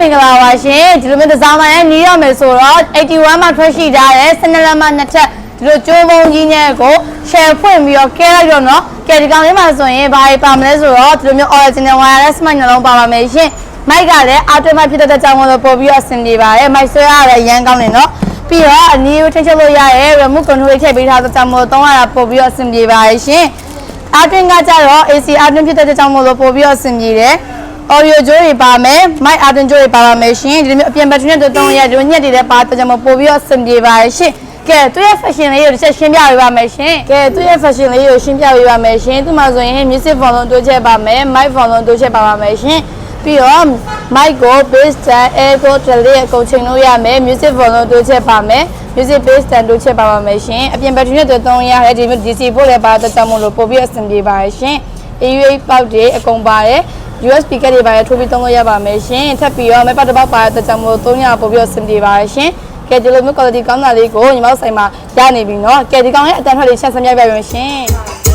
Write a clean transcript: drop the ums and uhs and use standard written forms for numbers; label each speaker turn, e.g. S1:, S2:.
S1: မင်္ဂလာပါရှင်ဒီလိုမျိုးဒီဇိုင်းရဲ့နီးရမယ်ဆိုတော့81မှာထွက်ရှိကြတယ်12လမ်းမှာနှစ်ထပ်ဒီလိုကျိုးပုံကြီးနဲ့ကို share ဖွင့်ပြီးတော့ကဲလိုက်တော့နော်ကဲဒီကောင်လေးမှာဆိုရင်ဘာပါမလဲဆိုတော့ဒီလိုမျိုး original wireless mic နှလုံးပါပါမယ်ရှင် mic ကလည်း auto mic ဖြစ်တဲ့ကြောင့်မို့လို့ပို့ပြီးတော့အဆင်ပြေပါတယ် mic ဆွဲရတဲ့ရန်ကောင်းနေနော်ပြီးတော့အနည်းထိချုပ်လို့ရရဲ remote control ထည့်ပေးထားတဲ့ကြောင့်မို့သုံးရတာပို့ပြီးတော့အဆင်ပြေပါတယ်ရှင်Artin ကကြတော့ AC Artin ဖြစ်တဲ့ကြောင့်မို့လို့ပို့ပြီးတော့အဆင်ပြေတယ်Audio ကြိုးတွေပါမယ် mic Artin ကြိုးတွေပါပါမယ်ရှင်ဒီလိုမျိုးအပြင်ဘက်ထရီနဲ့သုံးရဒီလိုညက်တွေလည်းပါတော့ကြောင့်ပို့ပြီးတော့အဆင်ပြေပါတယ်ရှင်ကဲသူရဲ့ fashion လေးကိုတစ်ချက်ရှင်းပြပေးပါမယ်ရှင်ကဲသူရဲ့ fashion လေးကိုရှင်းပြပေးပါမယ်ရှင်သူမှဆိုရင် music volume တိုးချက်ပါမယ် mic volume တိုးချက်ပါပါမယ်ရှင်ပြီးတော့ mic ကို bass stand echo delay အကုန်ချိန်လို့ရမယ် music volume တိုးချက်ပါမယ် music bass stand တိုးချက်ပါပါမယ်ရှင်အပြင်ဘက်ထရီနဲ့သုံးရတဲ့ဒီမျိုး DC ပို့လည်းပါတော့ကြောင့်မို့လို့ပို့ပြီးအဆင်ပြေပါတယ်ရှင် AUX ပေါက်တွေအကုန်ပါတယ် USB ကတွေပါရထိုးပြီးသုံးလို့ရပါမယ်ရှင်ထပ်ပြီးတော့မဲ့ပတ်တစ်ပေါက်ပါတဲ့ကြောင့်မို့300ပို့ပြီးအဆင်ပြေပါတယ်ရှင်ကဲဒီလိုမျိုး quality ကောင်းတာလေးကိုညီမတို့ဆိုင်မှာရနေပြီเนาะကဲဒီကောင်ရဲ့အတန်ထွက်လေးချက်စမြပြပြမယ်ရှင်